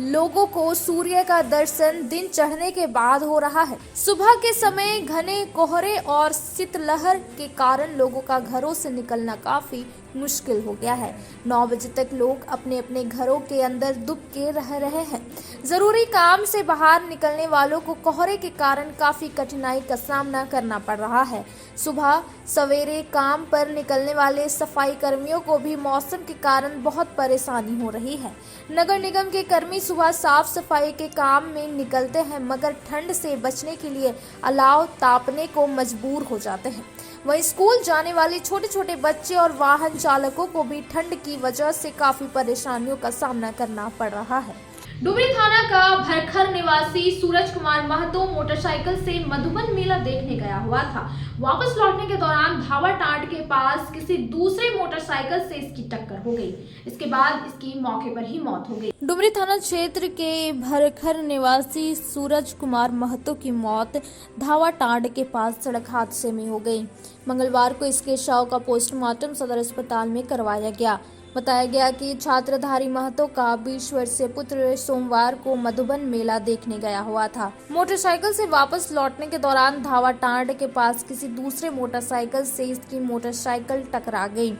लोगों को सूर्य का दर्शन दिन चढ़ने के बाद हो रहा है। सुबह के समय घने कोहरे और शीतलहर के कारण लोगों का घरों से निकलना काफी मुश्किल हो गया है। 9 बजे तक लोग अपने अपने घरों के अंदर दुबके रह रहे हैं। जरूरी काम से बाहर निकलने वालों को कोहरे के कारण काफी कठिनाई का सामना करना पड़ रहा है। सुबह सवेरे काम पर निकलने वाले सफाई कर्मियों को भी मौसम के कारण बहुत परेशानी हो रही है। नगर निगम के कर्मी सुबह साफ सफाई के काम में निकलते हैं, मगर ठंड से बचने के लिए अलाव तापने को मजबूर हो जाते हैं। वहीं स्कूल जाने वाले छोटे छोटे बच्चे और वाहन चालकों को भी ठंड की वजह से काफी परेशानियों का सामना करना पड़ रहा है। डुमरी थाना का भरखर निवासी सूरज कुमार महतो मोटरसाइकिल से मधुबन मेला देखने गया हुआ था। वापस लौटने के दौरान धावा टांड के पास किसी दूसरे मोटरसाइकिल से इसकी टक्कर हो गई। इसके बाद इसकी मौके पर ही मौत हो गई। डुमरी थाना क्षेत्र के भरखर निवासी सूरज कुमार महतो की मौत धावा टांड के पास सड़क हादसे में हो गई। मंगलवार को इसके शव का पोस्टमार्टम सदर अस्पताल में करवाया गया। बताया गया कि छात्रधारी महतो का 20 वर्षीय पुत्र सोमवार को मधुबन मेला देखने गया हुआ था। मोटरसाइकिल से वापस लौटने के दौरान धावा टांड के पास किसी दूसरे मोटरसाइकिल से इसकी मोटरसाइकिल टकरा गई,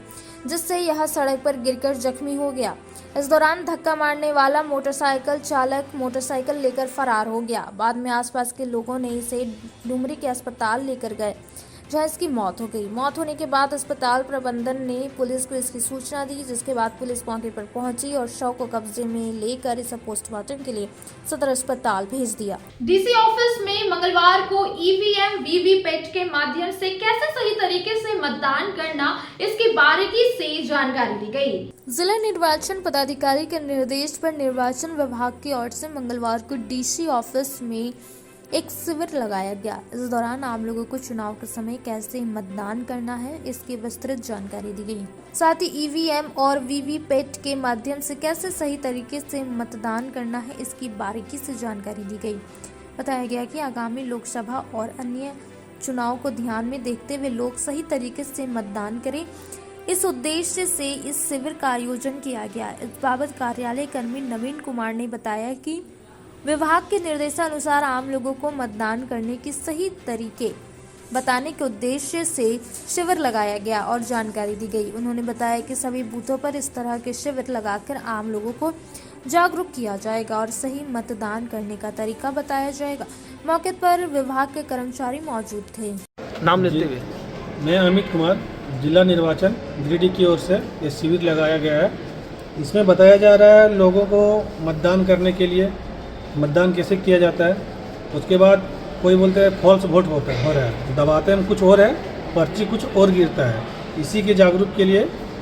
जिससे यह सड़क पर गिरकर जख्मी हो गया। इस दौरान धक्का मारने वाला मोटरसाइकिल चालक मोटरसाइकिल लेकर फरार हो गया। बाद में आसपास के लोगों ने इसे डुमरी के अस्पताल लेकर गए, जहां इसकी मौत हो गई। मौत होने के बाद अस्पताल प्रबंधन ने पुलिस को इसकी सूचना दी, जिसके बाद पुलिस मौके पर पहुंची और शव को कब्जे में लेकर इसे पोस्टमार्टम के लिए सदर अस्पताल भेज दिया। डीसी ऑफिस में मंगलवार को ईवीएम वीवीपैट के माध्यम से कैसे सही तरीके से मतदान करना, इसकी बारीकी से जानकारी दी गई। जिला निर्वाचन पदाधिकारी के निर्देश पर निर्वाचन विभाग की ओर से मंगलवार को डीसी ऑफिस में एक शिविर लगाया गया। इस दौरान आम लोगों को चुनाव के समय कैसे मतदान करना है, इसकी विस्तृत जानकारी दी गई। साथ ही ईवीएम और वीवीपैट के माध्यम से कैसे सही तरीके से मतदान करना है, इसकी बारीकी से जानकारी दी गई। बताया गया कि आगामी लोकसभा और अन्य चुनाव को ध्यान में देखते हुए लोग सही तरीके से मतदान करें, इस उद्देश्य से इस शिविर का आयोजन किया गया। इस बाबत कार्यालय कर्मी नवीन कुमार ने बताया कि विभाग के निर्देशानुसार आम लोगों को मतदान करने की सही तरीके बताने के उद्देश्य से शिविर लगाया गया और जानकारी दी गई। उन्होंने बताया कि सभी बूथों पर इस तरह के शिविर लगाकर आम लोगों को जागरूक किया जाएगा और सही मतदान करने का तरीका बताया जाएगा। मौके पर विभाग के कर्मचारी मौजूद थे। नाम लेते हुए मैं अमित कुमार, जिला निर्वाचन गिरिडीह की ओर से ये शिविर लगाया गया है। इसमें बताया जा रहा है लोगों को मतदान करने के लिए मतदान कैसे किया जाता है। उसके बाद कोई बोलते हैं फॉल्स वोट हो रहा है, दबाते हैं कुछ और है, पर्ची कुछ और गिरता है। इसी के जागरूक के लिए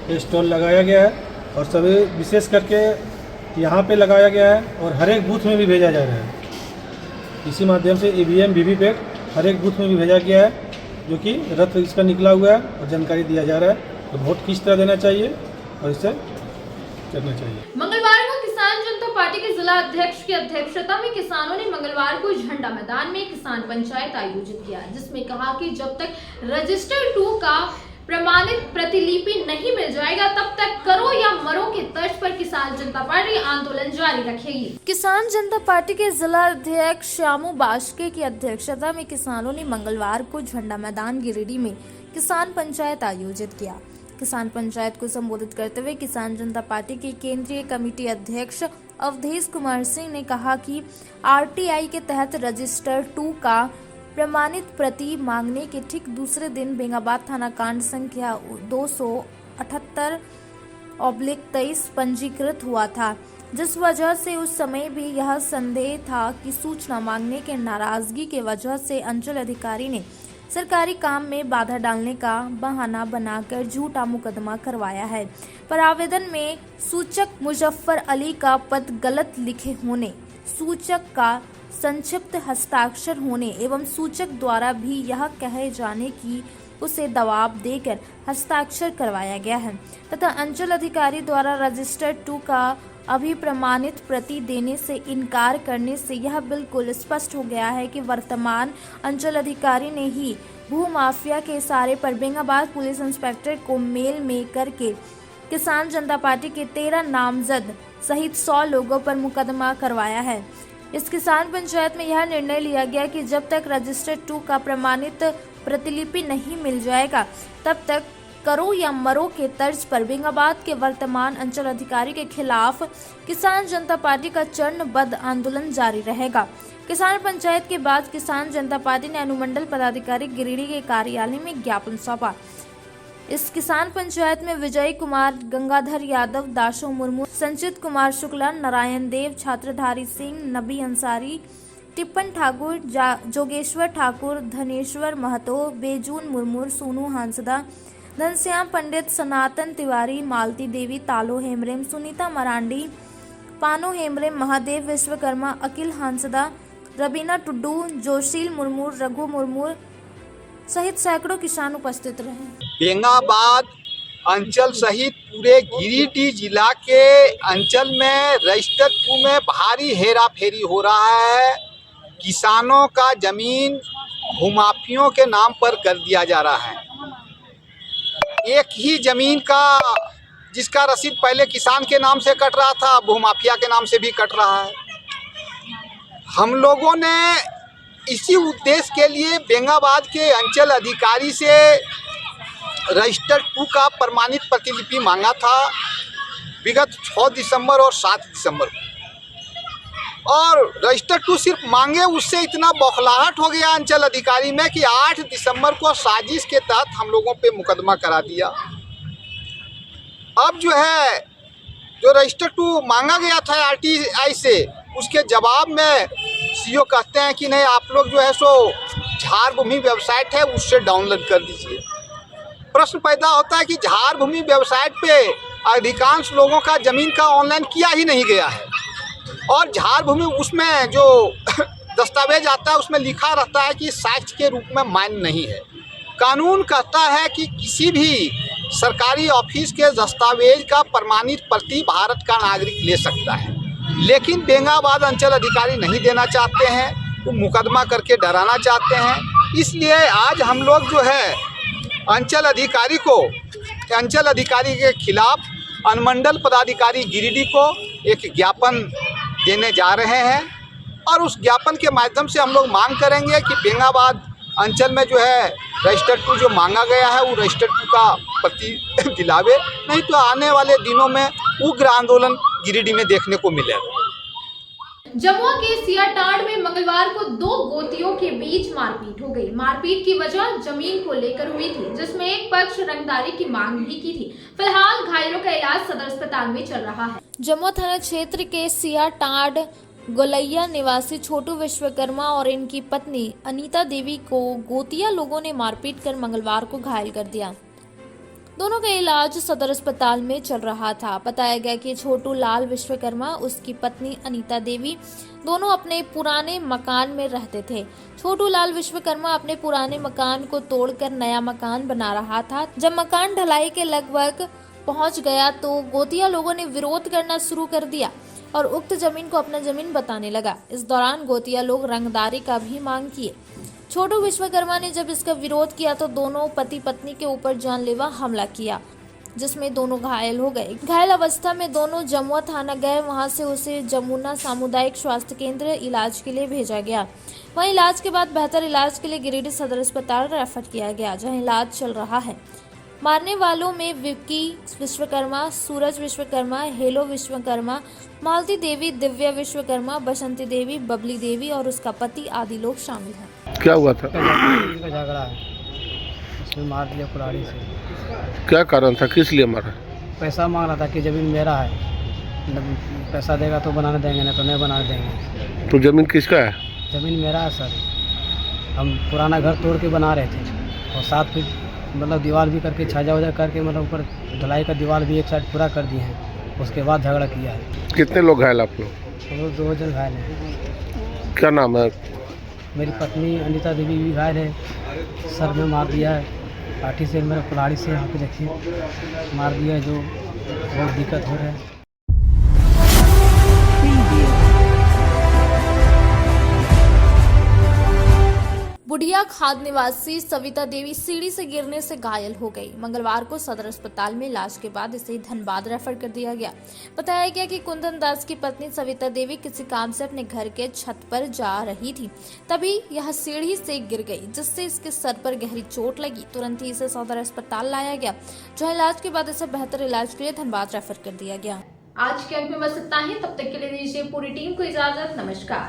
ये स्टॉल लगाया गया है और सभी विशेष करके यहाँ पे लगाया गया है और हर एक बूथ में भी भेजा जा रहा है। इसी माध्यम से ईवीएम वीवीपैट हर एक बूथ में भी भेजा गया है, जो कि रथ इसका निकला हुआ है और जानकारी दिया जा रहा है तो वोट किस तरह देना चाहिए और इसे करना चाहिए। मंगलवार को किसान जनता पार्टी के जिला अध्यक्ष की अध्यक्षता में किसानों ने मंगलवार को झंडा मैदान में किसान पंचायत आयोजित किया, जिसमें कहा कि जब तक रजिस्टर 2 का प्रमाणित प्रतिलिपि नहीं मिल जाएगा तब तक करो या मरो के तर्ज पर किसान जनता पार्टी आंदोलन जारी रखेगी। किसान जनता पार्टी के जिला अध्यक्ष श्यामू बास्के की अध्यक्षता में किसानों ने मंगलवार को झंडा मैदान गिरिडीह में किसान पंचायत आयोजित किया। किसान पंचायत को संबोधित करते हुए किसान जनता पार्टी के केंद्रीय कमेटी अध्यक्ष अवधेश कुमार सिंह ने कहा कि आरटीआई के तहत रजिस्टर 2 का प्रमाणित प्रति मांगने के ठीक दूसरे दिन बेंगाबाद थाना कांड संख्या 278/23 पंजीकृत हुआ था, जिस वजह से उस समय भी यह संदेह था कि सूचना मांगने के नाराजगी के वजह से अंचल अधिकारी ने सरकारी काम में बाधा डालने का बहाना बनाकर झूठा मुकदमा करवाया है। पर आवेदन में सूचक मुजफ्फर अली का पद गलत लिखे होने, सूचक का संक्षिप्त हस्ताक्षर होने एवं सूचक द्वारा भी यह कहे जाने की उसे दबाव देकर हस्ताक्षर करवाया गया है तथा अंचल अधिकारी द्वारा रजिस्टर 2 का अभी प्रमाणित प्रति देने से इनकार करने से यह बिल्कुल स्पष्ट हो गया है कि वर्तमान अंचल अधिकारी ने ही भूमाफिया के इशारे पर बेंगाबाद पुलिस इंस्पेक्टर को मेल में करके किसान जनता पार्टी के 13 नामजद सहित 100 लोगों पर मुकदमा करवाया है। इस किसान पंचायत में यह निर्णय लिया गया कि जब तक रजिस्टर 2 का प्रमाणित प्रतिलिपि नहीं मिल जाएगा तब तक करो या मरो के तर्ज पर बेंगाबाद के वर्तमान अंचल अधिकारी के खिलाफ किसान जनता पार्टी का चरणबद्ध आंदोलन जारी रहेगा। किसान पंचायत के बाद किसान जनता पार्टी ने अनुमंडल पदाधिकारी गिरिडीह के कार्यालय में ज्ञापन सौंपा। इस किसान पंचायत में विजय कुमार, गंगाधर यादव, दाशो मुर्मू, संचित कुमार शुक्ला, नारायण देव, छात्रधारी सिंह, नबी अंसारी, टिप्पण ठाकुर, जोगेश्वर ठाकुर, धनेश्वर महतो, बेजून मुर्मू, सोनू हांसदा, घनश्याम पंडित, सनातन तिवारी, मालती देवी, तालो हेमरेम, सुनीता मरांडी, पानो हेमरे, महादेव विश्वकर्मा, अकिल हांसदा, रबीना टुड्डू, जोशील मुर्मू, रघु मुर्मू सहित सैकड़ों किसान उपस्थित रहे। बेंगाबाद अंचल सहित पूरे गिरिडीह जिला के अंचल में रजिस्टर 2 में भारी हेराफेरी हो रहा है। किसानों का जमीन भूमाफियों के नाम पर कर दिया जा रहा है। एक ही जमीन का जिसका रसीद पहले किसान के नाम से कट रहा था, भूमाफिया के नाम से भी कट रहा है। हम लोगों ने इसी उद्देश्य के लिए बेंगाबाद के अंचल अधिकारी से रजिस्टर 2 का प्रमाणित प्रतिलिपि मांगा था विगत 6 दिसंबर और 7 दिसंबर को। और रजिस्टर 2 सिर्फ मांगे, उससे इतना बौखलाहट हो गया अंचल अधिकारी में कि 8 दिसंबर को साजिश के तहत हम लोगों पे मुकदमा करा दिया। अब जो रजिस्टर 2 मांगा गया था आरटीआई से, उसके जवाब में सीओ कहते हैं कि नहीं, आप लोग सो झार भूमि वेबसाइट है उससे डाउनलोड कर दीजिए। प्रश्न पैदा होता है कि झार भूमि वेबसाइट पे अधिकांश लोगों का जमीन का ऑनलाइन किया ही नहीं गया है, और झार भूमि उसमें जो दस्तावेज आता है उसमें लिखा रहता है कि साक्ष्य के रूप में मान्य नहीं है। कानून कहता है कि किसी भी सरकारी ऑफिस के दस्तावेज का प्रमाणित प्रति भारत का नागरिक ले सकता है, लेकिन बेंगाबाद अंचल अधिकारी नहीं देना चाहते हैं, वो मुकदमा करके डराना चाहते हैं। इसलिए आज हम लोग अंचल अधिकारी के खिलाफ अनुमंडल पदाधिकारी गिरिडीह को एक ज्ञापन देने जा रहे हैं, और उस ज्ञापन के माध्यम से हम लोग मांग करेंगे कि बेंगाबाद अंचल में रजिस्टर 2 जो मांगा गया है वो रजिस्टर 2 का प्रति दिलावे, नहीं तो आने वाले दिनों में उग्र आंदोलन गिरिडीह में देखने को मिलेगा। जमुआ के सियाटांड में मंगलवार को 2 गोतियों के बीच मारपीट हो गई। मारपीट की वजह जमीन को लेकर हुई थी, जिसमें एक पक्ष रंगदारी की मांग भी की थी। फिलहाल घायलों का इलाज सदर अस्पताल में चल रहा है। जमुआ थाना क्षेत्र के सियाटांड गोलैया निवासी छोटू विश्वकर्मा और इनकी पत्नी अनीता देवी को गोतिया लोगों ने मारपीट कर मंगलवार को घायल कर दिया। दोनों का इलाज सदर अस्पताल में चल रहा था। बताया गया कि छोटू लाल विश्वकर्मा, उसकी पत्नी अनीता देवी दोनों अपने पुराने मकान में रहते थे। छोटू लाल विश्वकर्मा अपने पुराने मकान को तोड़कर नया मकान बना रहा था। जब मकान ढलाई के लगभग पहुंच गया तो गोतिया लोगों ने विरोध करना शुरू कर दिया और उक्त जमीन को अपना जमीन बताने लगा। इस दौरान गोतिया लोग रंगदारी का भी मांग किए। छोटू विश्वकर्मा ने जब इसका विरोध किया तो दोनों पति पत्नी के ऊपर जानलेवा हमला किया, जिसमें दोनों घायल हो गए। घायल अवस्था में दोनों जमुआ थाना गए। वहां से उसे जमुना सामुदायिक स्वास्थ्य केंद्र इलाज के लिए भेजा गया। वहीं इलाज के बाद बेहतर इलाज के लिए गिरिडीह सदर अस्पताल रेफर किया गया, जहां इलाज चल रहा है। मारने वालों में विक्की विश्वकर्मा, सूरज विश्वकर्मा, हेलो विश्वकर्मा, मालती देवी, दिव्या विश्वकर्मा, बसंती देवी, बबली देवी और उसका पति आदि लोग शामिल हैं। क्या हुआ था? झगड़ा है, उसमें मार दिया कुल्हाड़ी से। क्या कारण था, किस लिए मारा? पैसा मांग रहा था कि ज़मीन मेरा है, पैसा देगा तो बनाने देंगे, नहीं तो नहीं बनाने देंगे। तो ज़मीन किसका है? ज़मीन मेरा है सर। हम पुराना घर तोड़ के बना रहे थे और 7 फीट मतलब दीवार भी करके छाजा वजा करके मतलब ऊपर ढलाई का दीवार भी एक साइड पूरा कर दिए हैं। उसके बाद झगड़ा किया है। कितने लोग घायल आप लोग? हम लोग 2 जन घायल हैं। क्या नाम है? मेरी पत्नी अनीता देवी भी घायल है। सर में मार दिया है लाठी से, मेरे कुल्हाड़ी से यहाँ पे देखिए मार दिया है, जो बहुत दिक्कत हो रहा है। बुढ़िया खाद निवासी सविता देवी सीढ़ी से गिरने से घायल हो गई। मंगलवार को सदर अस्पताल में इलाज के बाद इसे धनबाद रेफर कर दिया गया। बताया गया कि कुंदन दास की पत्नी सविता देवी किसी काम से अपने घर के छत पर जा रही थी, तभी यह सीढ़ी से गिर गई, जिससे इसके सर पर गहरी चोट लगी। तुरंत ही इसे सदर अस्पताल लाया गया, जहाँ इलाज के बाद इसे बेहतर इलाज के लिए धनबाद रेफर कर दिया गया। आज के अंक में बस इतना ही। तब तक के लिए दीजिए पूरी टीम को इजाजत। नमस्कार।